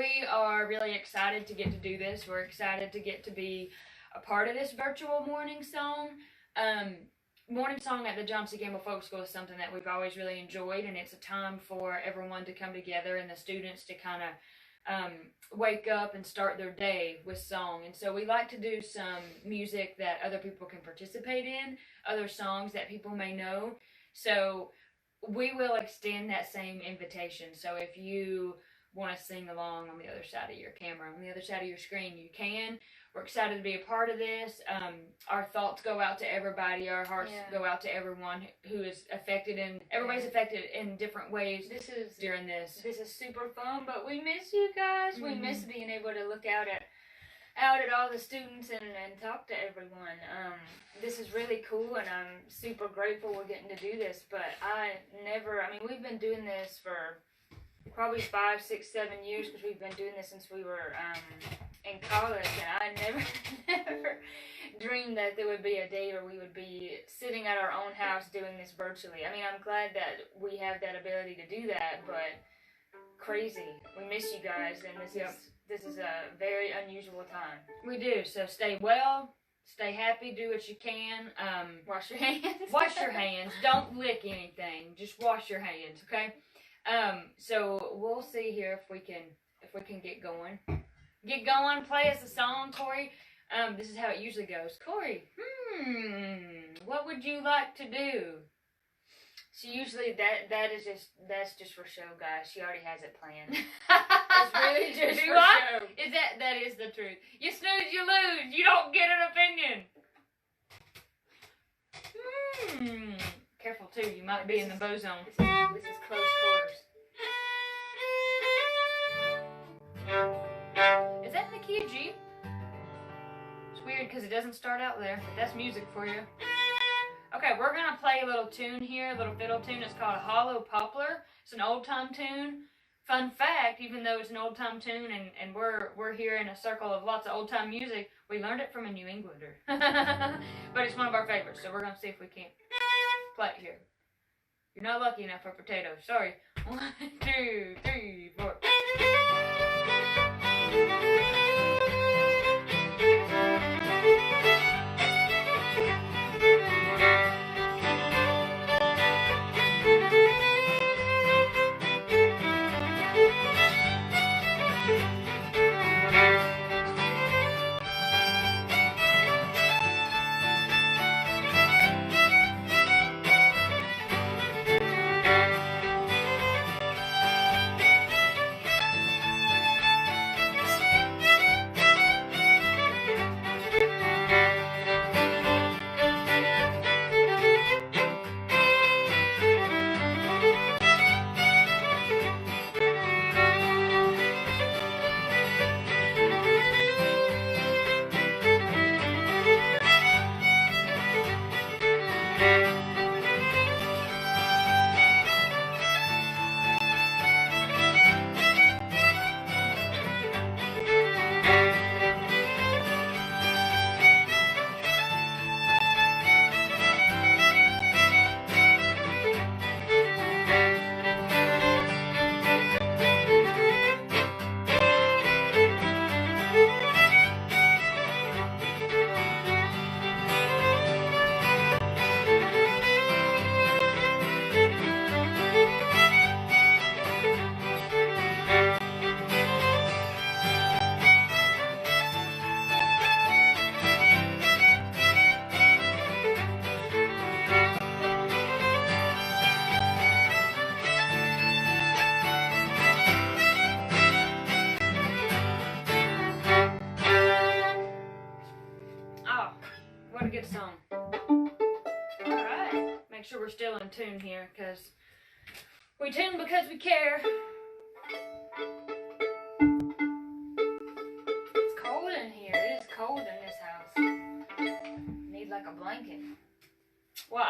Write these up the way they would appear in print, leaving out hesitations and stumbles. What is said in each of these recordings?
we are really excited to get to do this. We're excited to get to be a part of this virtual morning song. Morning song at the Johnson Campbell Folk School is something that we've always really enjoyed, and it's a time for everyone to come together and the students to kind of wake up and start their day with song. And so we like to do some music that other people can participate in, other songs that people may know. So we will extend that same invitation. So if you want to sing along on the other side of your camera, on the other side of your screen, you can. We're excited to be a part of this. Our thoughts go out to everybody. Our hearts go out to everyone who is affected, and everybody's affected in different ways during this. This is super fun, but we miss you guys. Mm-hmm. We miss being able to look out at all the students and talk to everyone. This is really cool, and I'm super grateful we're getting to do this, but we've been doing this for probably 5, 6, 7 years, because we've been doing this since we were in college, and I never dreamed that there would be a day where we would be sitting at our own house doing this virtually. I mean, I'm glad that we have that ability to do that, but crazy. We miss you guys, and this is a very unusual time. We do, so stay well, stay happy, do what you can. Wash your hands. Wash your hands. Don't lick anything. Just wash your hands, okay? So we'll see here if we can get going. Get going, play us a song, Corey. This is how it usually goes. Corey, what would you like to do? So usually that's just for show, guys. She already has it planned. It's really just for show. That is the truth. You snooze, you lose. You don't get an opinion. Careful too, you might be in the bow zone. This is close quarters. Is that in the key of G? It's weird because it doesn't start out there, but that's music for you. Okay, we're going to play a little tune here, a little fiddle tune. It's called a hollow poplar. It's an old-time tune. Fun fact, even though it's an old-time tune and we're here in a circle of lots of old-time music, we learned it from a New Englander. But it's one of our favorites, so we're going to see if we can play it here. You're not lucky enough for potatoes. Sorry. 1, 2, 3, 4. What a good song. Alright. Make sure we're still in tune here, because we tune because we care. It's cold in here. It is cold in this house. Need like a blanket. Well,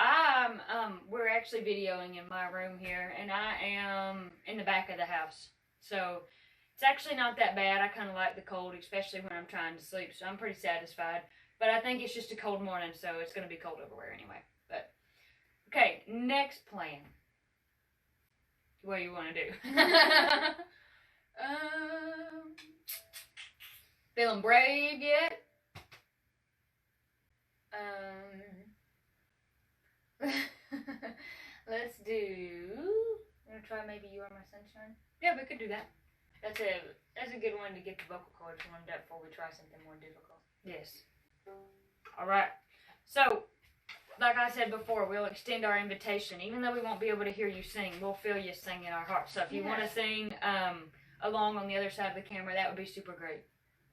we're actually videoing in my room here, and I am in the back of the house. So it's actually not that bad. I kind of like the cold, especially when I'm trying to sleep, so I'm pretty satisfied. But I think it's just a cold morning, so it's going to be cold everywhere anyway. But okay, next plan. What do you want to do? Feeling brave yet? Let's do. I'm gonna try maybe "You Are My Sunshine." Yeah, we could do that. That's a good one to get the vocal cords warmed up before we try something more difficult. Yes. All right. So, like I said before, we'll extend our invitation. Even though we won't be able to hear you sing, we'll feel you sing in our hearts. So if you want to sing along on the other side of the camera, that would be super great.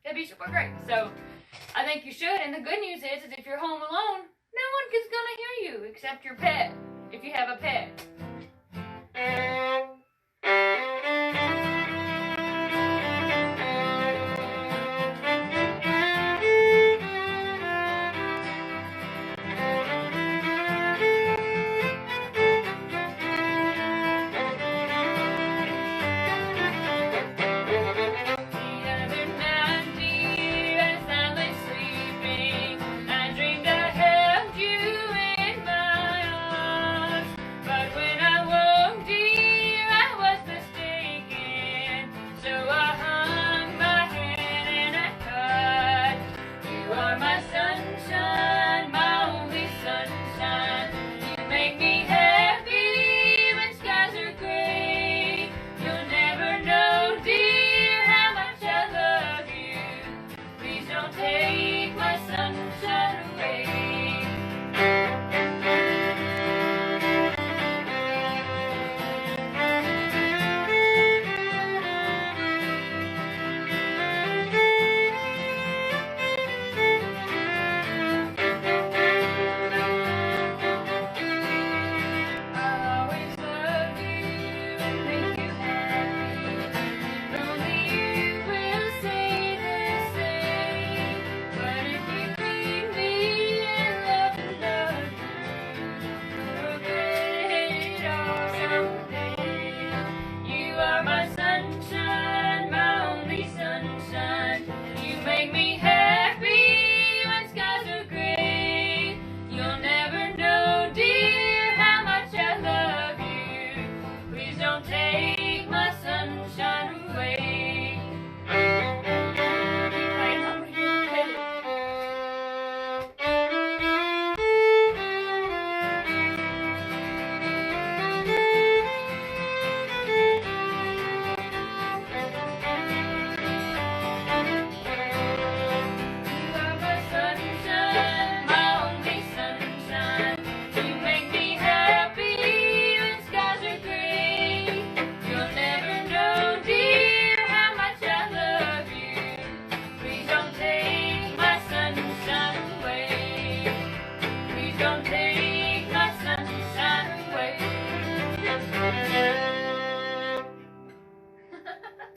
That'd be super great. So I think you should. And the good news is if you're home alone, no one is going to hear you except your pet, if you have a pet.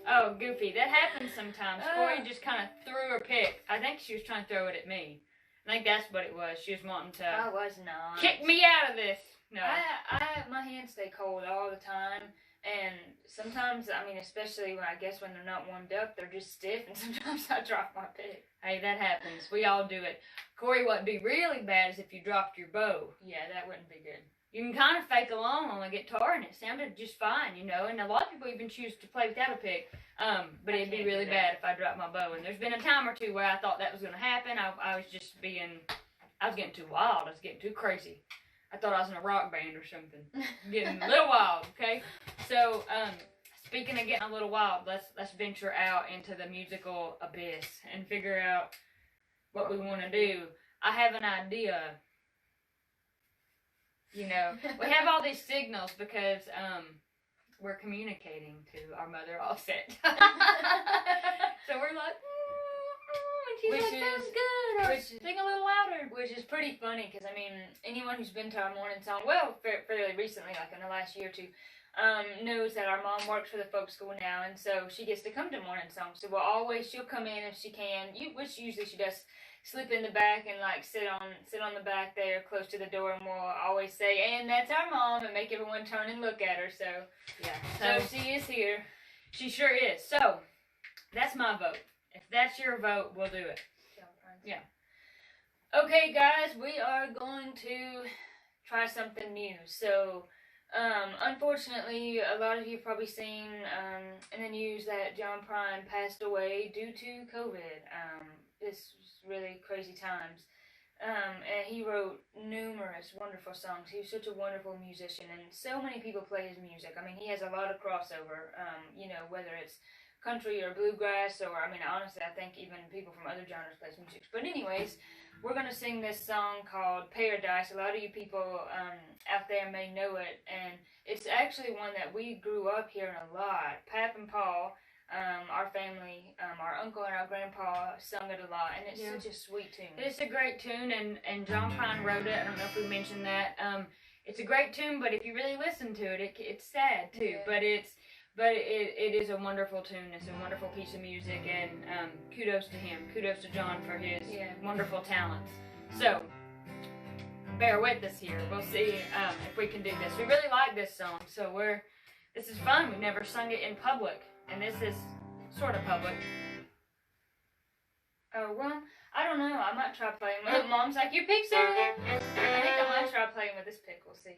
Oh, Goofy, that happens sometimes. Corey just kind of threw her pick. I think she was trying to throw it at me. I think that's what it was. She was wanting to I was not. kick me out of this. No. My hands stay cold all the time, and sometimes, I mean, especially when they're not warmed up, they're just stiff, and sometimes I drop my pick. Hey, that happens. We all do it. Corey, what'd be really bad is if you dropped your bow. Yeah, that wouldn't be good. You can kind of fake along on the guitar, and it sounded just fine, you know. And a lot of people even choose to play without a pick. But it'd be really bad if I dropped my bow. And there's been a time or two where I thought that was going to happen. I was getting too wild. I was getting too crazy. I thought I was in a rock band or something. Getting a little wild, okay? So, speaking of getting a little wild, let's venture out into the musical abyss and figure out what we want to do. I have an idea. You know, we have all these signals because we're communicating to our mother offset. So we're like, and she's like, sounds good, or sing a little louder. Which is pretty funny because, I mean, anyone who's been to our Morningsong, well, fairly recently, like in the last year or two, knows that our mom works for the folk school now, and so she gets to come to Morningsong. So she'll come in if she can, which usually she does, slip in the back and like sit on the back there close to the door, and we'll always say, and that's our mom, and make everyone turn and look at her. So yeah, so she is here. She sure is. So that's my vote. If that's your vote, we'll do it. Yeah. Okay, guys, we are going to try something new. So Unfortunately, a lot of you have probably seen in the news that John Prine passed away due to COVID. This was really crazy times. And he wrote numerous wonderful songs. He was such a wonderful musician, and so many people play his music. I mean, he has a lot of crossover, whether it's country or bluegrass, or, I mean, honestly, I think even people from other genres play his music. But anyways, we're going to sing this song called Paradise. A lot of you people out there may know it, and it's actually one that we grew up hearing a lot. Pap and Paul, our family, our uncle and our grandpa sung it a lot, and it's such a sweet tune. It's a great tune, and John Prine wrote it. I don't know if we mentioned that. It's a great tune, but if you really listen to it, it's sad too. Yeah. But it is a wonderful tune. It's a wonderful piece of music, and kudos to him. Kudos to John for his wonderful talents. So, bear with us here. We'll see if we can do this. We really like this song, so this is fun. We've never sung it in public, and this is sort of public. Oh, well, I don't know. I might try playing with it. Mom's like, your pick's over there? I think I might try playing with this pick. We'll see.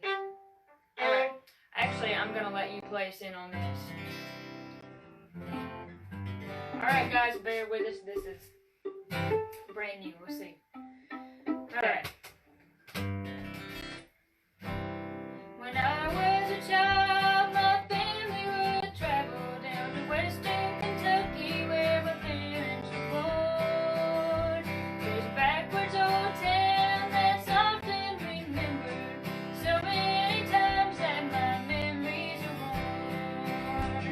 Alright. Actually, I'm going to let you play us in on this. Alright, guys, bear with us. This is brand new. We'll see. Alright. When I was a child, my family would travel down to western Kentucky where my parents were born. There's a backwards old town that's often remembered so many times that my memories are worn.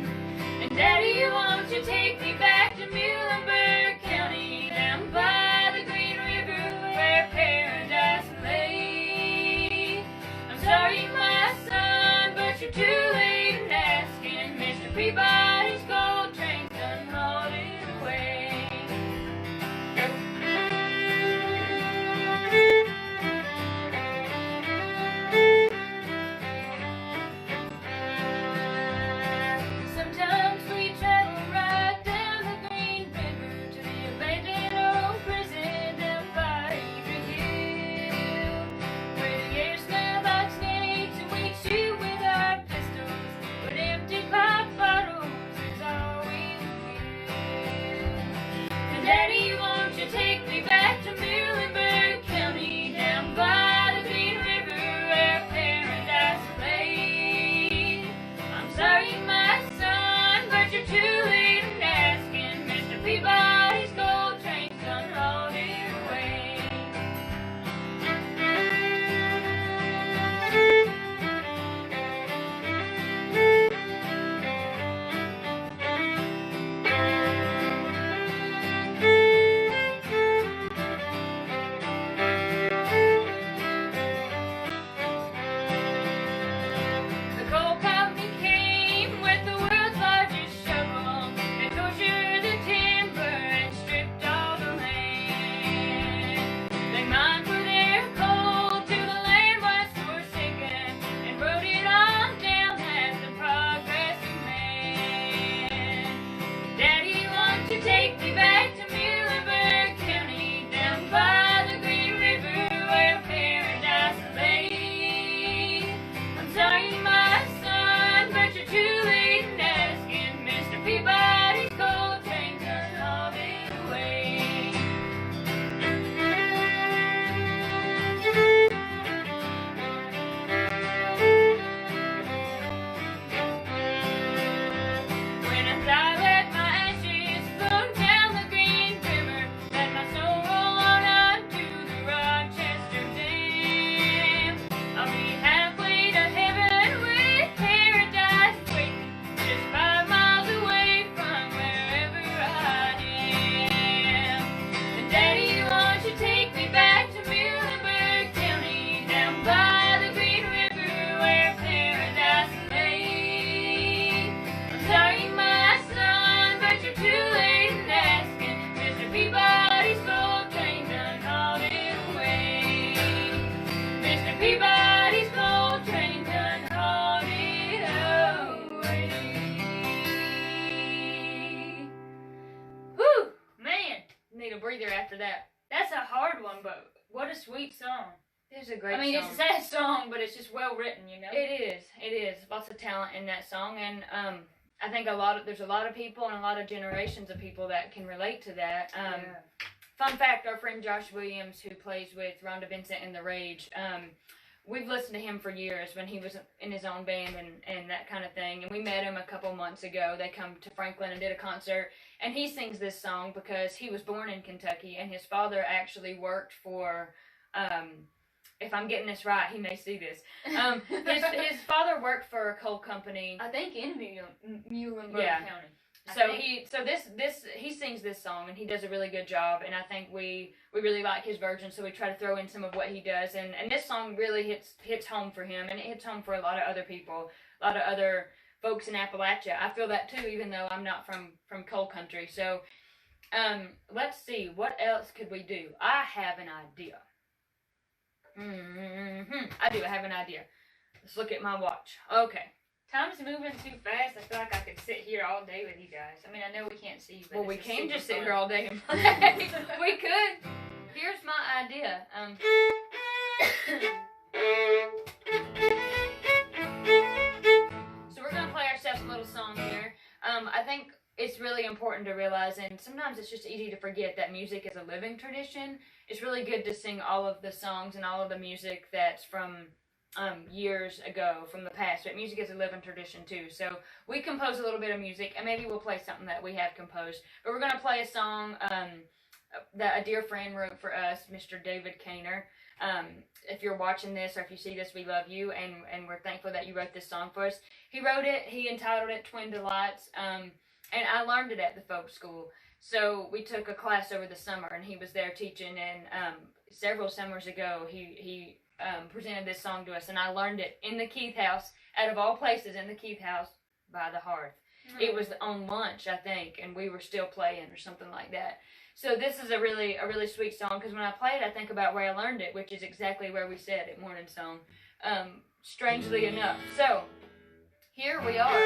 And Daddy, won't you take me back to Muhlenberg County, down by the Green River where paradise lay? I'm sorry, my son, but you're too late in asking. Mr. Peabody's gold train's done hauled it away. Sometimes we travel right down the Green River to the abandoned old prison down by Adrian Hill, where the air smells like snakes and we shoot with our pistols, but empty pop bottles is all we will. And Daddy, won't you take me back to Muhlenberg County, down by the Green River where paradise lay? I'm sorry, my son, but you're too late in asking. Mr. Peabody's gold train's done hauled it away. The coal company came with the world's largest shovel. They tortured the timber and stripped all the land. They mined for their coal till the land was forsaken and wrote it on down as the progress of man. Daddy, won't you take me back to Muhlenberg County, down by the Green River where paradise lay? I'm sorry, my son, but you're too late in asking. Mr. Peabody's gold train done hauled it away. When I die, let my ashes float down the Green River. Let my soul roll on up to the Rochester Dam. I'll be halfway to heaven with paradise waiting, just 5 miles away from wherever I am. And Daddy, won't you take me back to Muhlenberg County, down by the Green River where paradise lay? I'm sorry, my son, but you're too late in asking. Mr. Peabody's gold train done hauled it away. Mr. Peabody's gold train done hauled it away. Whew, man, Need a breather after that. that's a hard one, but what a sweet song. It's a great song. it's a sad song, but it's just well written, you know? It is. Lots of talent in that song, and I think there's a lot of people and a lot of generations of people that can relate to that. Fun fact, our friend Josh Williams, who plays with Rhonda Vincent in The Rage, we've listened to him for years when he was in his own band and that kind of thing, and we met him a couple months ago. They come to Franklin and did a concert, and he sings this song because he was born in Kentucky, and his father actually worked for, if I'm getting this right, he may see this, his father worked for a coal company. I think in Muhlenberg County. He sings this song, and he does a really good job, and I think we really like his version, so we try to throw in some of what he does, and this song really hits home for him, and it hits home for a lot of other people, a lot of other folks in Appalachia. I feel that too, even though I'm not from coal country. So let's see, what else could we do? I have an idea. I have an idea. Let's look at my watch. Okay. Time's moving too fast. I feel like I could sit here all day with you guys. I mean, I know we can't see you, but well, we can just sit fun. here all day and play. We could. Here's my idea. So we're gonna play ourselves a little song here. I think it's really important to realize, and sometimes it's just easy to forget, that music is a living tradition. It's really good to sing all of the songs and all of the music that's from years ago, from the past, but music is a living tradition too. So we compose a little bit of music, and maybe we'll play something that we have composed. But we're gonna play a song that a dear friend wrote for us, Mr. David Kaner. If you're watching this, or if you see this, we love you, and we're thankful that you wrote this song for us. He wrote it. He entitled it "Twin Delights," and I learned it at the folk school. So we took a class over the summer, and he was there teaching, and several summers ago, he presented this song to us, and I learned it in the Keith house, out of all places, in the Keith house by the hearth. It was on lunch, I think, and we were still playing or something like that. So this is a really sweet song, because when I play it, I think about where I learned it, which is exactly where we said at Morningsong, strangely enough. So here we are.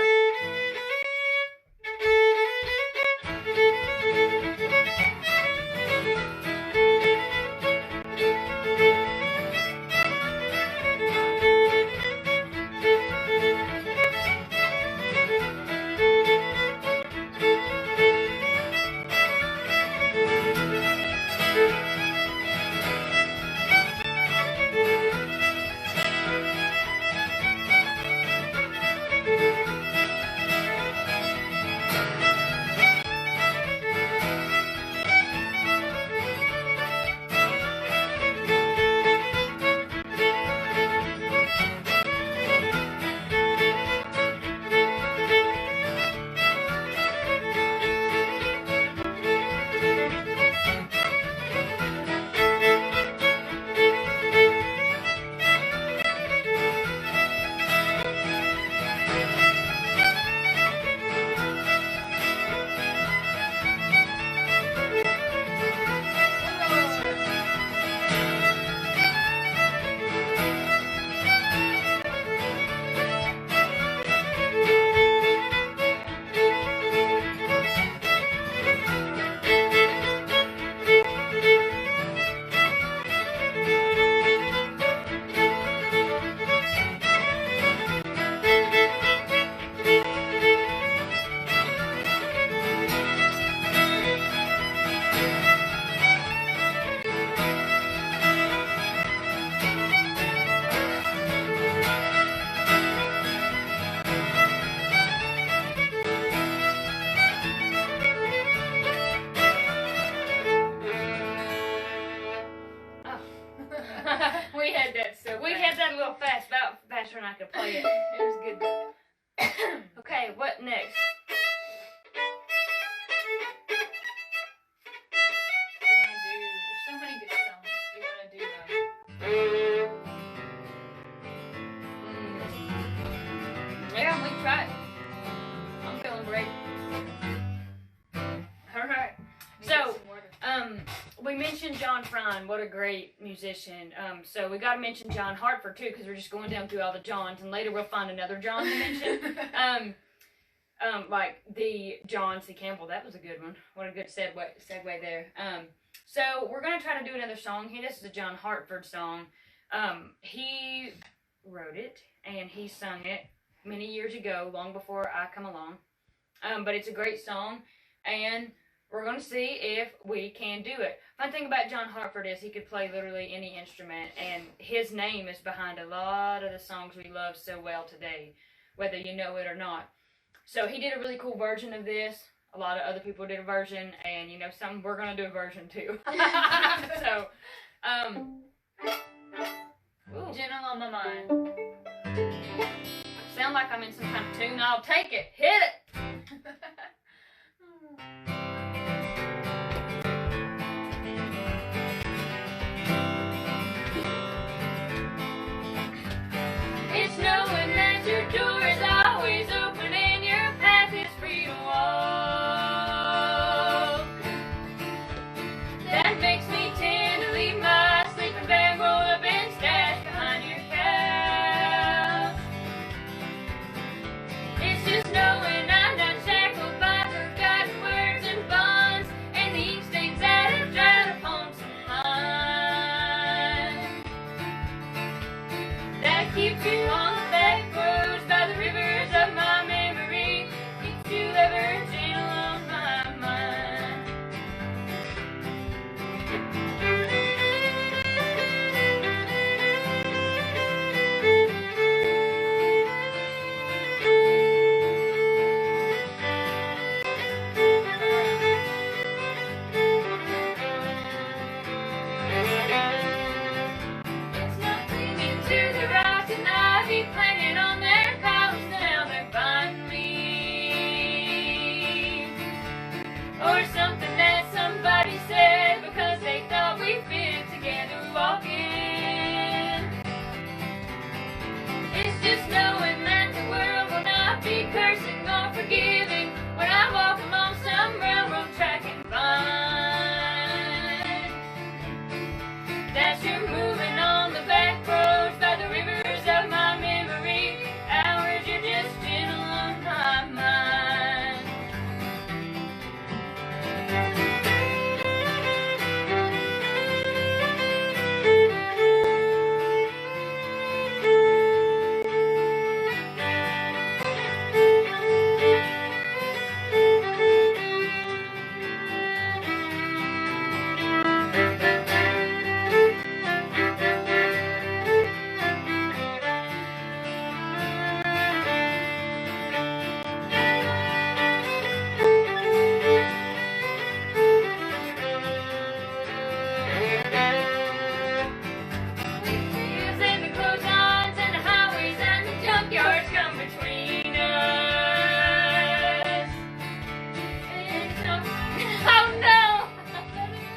And I could play it. It was good though. Okay, what next? There's so many good songs. You wanna do Yeah, we tried. I'm feeling great. Alright. So, we mentioned John Prine, what a great musician. So we got to mention John Hartford too, because we're just going down through all the Johns, and later we'll find another John to mention. Like the John C. Campbell, that was a good one. What a good segue there. So we're gonna try to do another song here. This is a John Hartford song. He wrote it and he sung it many years ago, long before I come along. But it's a great song, and we're going to see if we can do it. Fun thing about John Hartford is he could play literally any instrument, and his name is behind a lot of the songs we love so well today, whether you know it or not. So he did a really cool version of this. A lot of other people did a version, and you know, we're going to do a version too. So, ooh. Gentle on my mind. Sound like I'm in some kind of tune. I'll take it. Hit it. It's knowing that your door is always open and your path is free to walk. That makes me tend to leave my sleeping bag rolled up and stashed behind your couch. It's just knowing I'm not shackled by forgotten words and bonds and the ink stains that have dried upon some lines. That keeps you on the back roads by the rivers of my memory, keeps you ever gentle on my mind. It's not clinging to the rock and ivy planted on their columns, now they're biting me. Or something that somebody said because they thought we've been together walking. It's just knowing that the world will not be cursing or forgiving when I walk along some railroad track and find that you're moving on the back roads by the rivers of my memory. Hours you're just gentle on my mind. Fields and the clotheslines and the highways and the junkyards come between us. And oh no,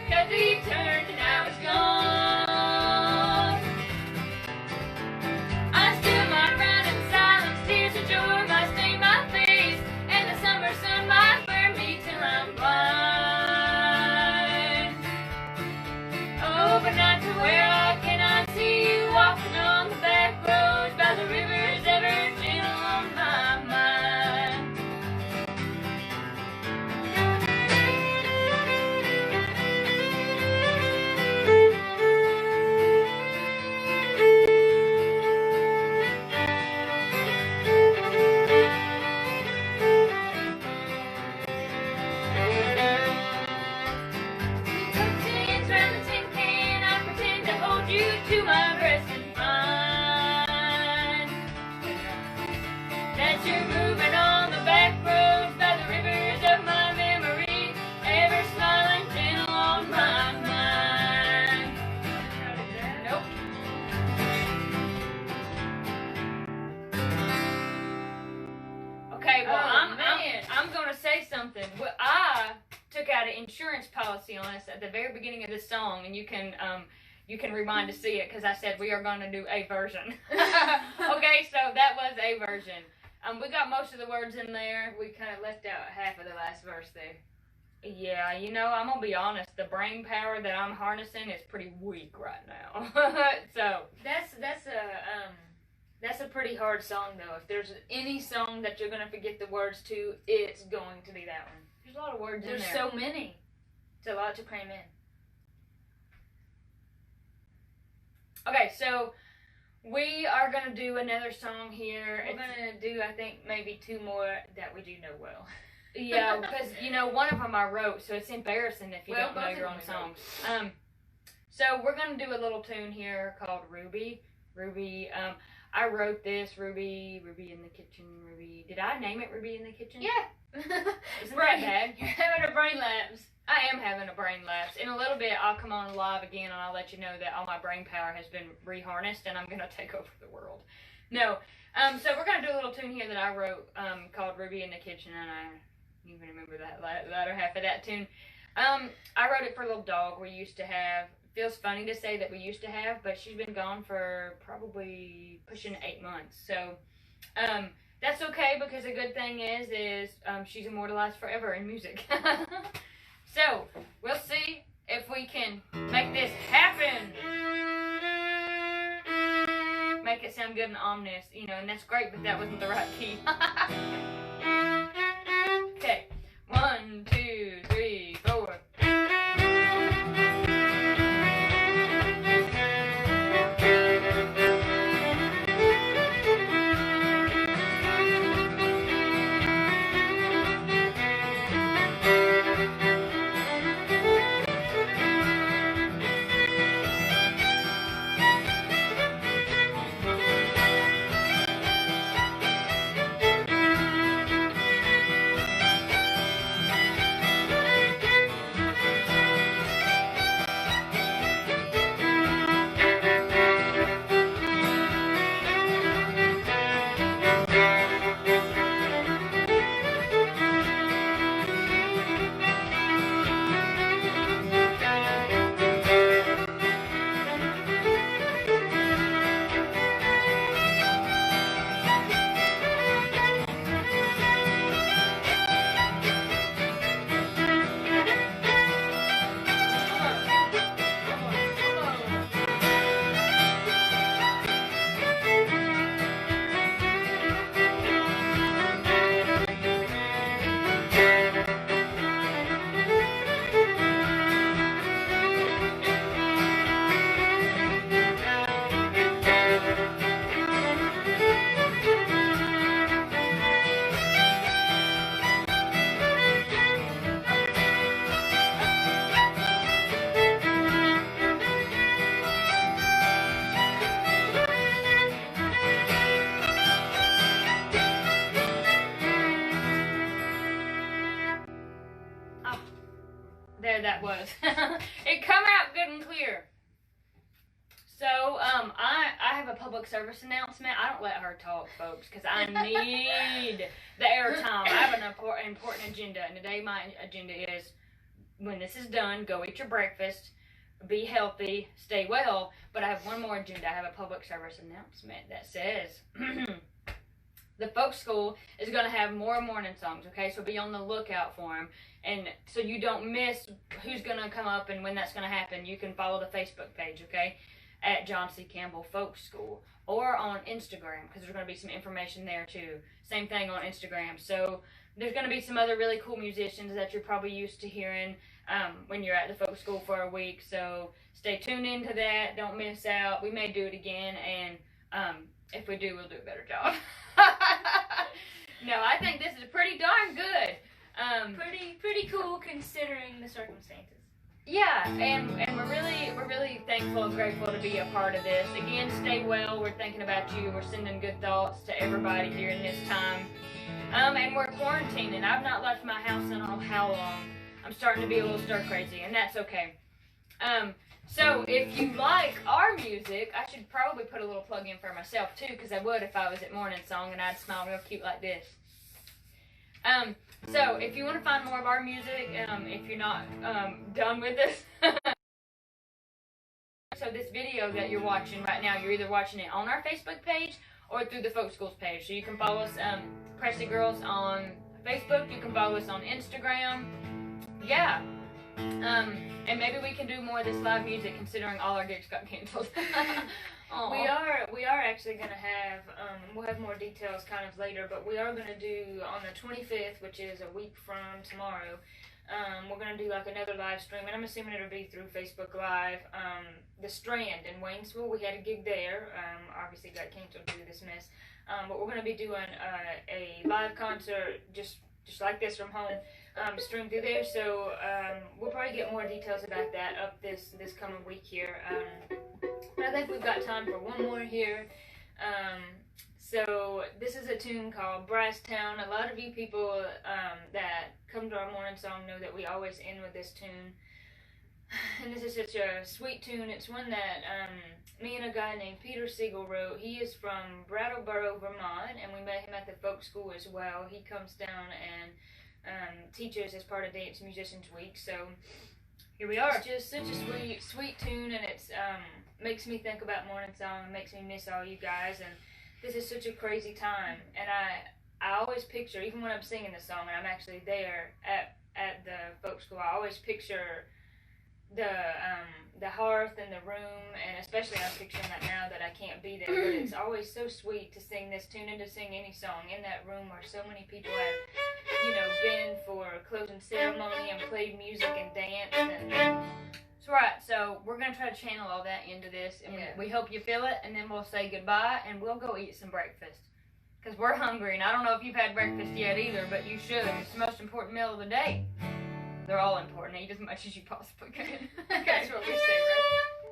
'cause he turned and I was gone. I still might run in silence, tears of joy might stain my face, and the summer sun might burn me till I'm blind. Oh, but not to where I cannot see you walking on the back roads by the rivers ever gentle on my mind. You took tins round the tin can, I pretend to hold you to my breast and find that you're moving on the back roads by the rivers of my memory, ever smiling gentle on my mind. Nope. Okay, well, I'm gonna say something. Well, I took out an insurance policy on us at the very beginning of this song, and you can rewind to see it because I said we are going to do a version. Okay, so that was a version. We got most of the words in there. We kind of left out half of the last verse there. Yeah, you know, I'm gonna be honest. The brain power that I'm harnessing is pretty weak right now. So That's a pretty hard song though. If there's any song that you're gonna forget the words to, it's going to be that one. there's a lot of words There's in there. so many. It's a lot to cram in. Okay, so we are gonna do another song here. We're gonna do, I think, maybe 2 more that we do know well. Yeah, because one of them I wrote, so it's embarrassing if you don't know your own songs. So we're gonna do a little tune here called Ruby. Ruby. I wrote this Ruby in the kitchen. Ruby. Did I name it Ruby in the kitchen? Yeah. Isn't that bad? You're having a brain lapse. I am having a brain lapse. In a little bit, I'll come on live again and I'll let you know that all my brain power has been reharnessed and I'm gonna take over the world. No. So we're gonna do a little tune here that I wrote called Ruby in the Kitchen, and I even remember that latter half of that tune. I wrote it for a little dog we used to have. Feels funny to say that we used to have, but she's been gone for probably pushing 8 months. So that's okay, because the good thing is she's immortalized forever in music. So we'll see if we can make this happen. Make it sound good and ominous, and that's great, but that wasn't the right key. Okay, 1, 2, 3, 4. There that was. It come out good and clear. So, I have a public service announcement. I don't let her talk, folks, because I need the airtime. I have an important agenda, and today my agenda is, when this is done, go eat your breakfast, be healthy, stay well, but I have one more agenda. I have a public service announcement that says, the folk school is going to have more morning songs, okay? So be on the lookout for them. And so you don't miss who's going to come up and when that's going to happen, you can follow the Facebook page, okay? At John C. Campbell Folk School. Or on Instagram, because there's going to be some information there too. Same thing on Instagram. So there's going to be some other really cool musicians that you're probably used to hearing when you're at the folk school for a week. So stay tuned into that. Don't miss out. We may do it again, and if we do, we'll do a better job. No, I think this is pretty darn good. Pretty cool considering the circumstances. Yeah, and we're really thankful and grateful to be a part of this. Again, stay well. We're thinking about you. We're sending good thoughts to everybody during this time. And we're quarantining. I've not left my house in I don't know how long. I'm starting to be a little stir crazy, and that's okay. So if you like our music, I should probably put a little plug in for myself too, because I would if I was at Morningsong and I'd smile real cute like this. So if you want to find more of our music, if you're not done with this, so this video that you're watching right now, you're either watching it on our Facebook page or through the Folk Schools page. So you can follow us, Pressley Girls, on Facebook. You can follow us on Instagram. Yeah. And maybe we can do more of this live music, considering all our gigs got canceled. We are actually going to have, we'll have more details kind of later, but we are going to do on the 25th, which is a week from tomorrow, We're going to do like another live stream, and I'm assuming it'll be through Facebook Live. The Strand in Waynesville, we had a gig there. Obviously got canceled due to this mess. But we're going to be doing a live concert just like this from home, stream through there. So we'll probably get more details about that up this coming week here. But I think we've got time for one more here. So this is a tune called Bryce Town. A lot of you people that come to our morning song know that we always end with this tune. And this is such a sweet tune. It's one that me and a guy named Peter Siegel wrote. He is from Brattleboro, Vermont, and we met him at the folk school as well. He comes down and teaches as part of Dance Musicians Week. So here we are. It's just such a sweet tune, and it's makes me think about morning song and makes me miss all you guys. And this is such a crazy time, and I always picture, even when I'm singing the song and I'm actually there at the folk school, I always picture the hearth and the room, and especially I'm picturing that now that I can't be there, but it's always so sweet to sing this tune and to sing any song in that room where so many people have, been for closing ceremony and played music and danced. And that's right. So we're going to try to channel all that into this, and we hope you feel it, and then we'll say goodbye, and we'll go eat some breakfast. Because we're hungry, and I don't know if you've had breakfast yet either, but you should. It's the most important meal of the day. They're all important. Eat as much as you possibly can. That's what we say, right?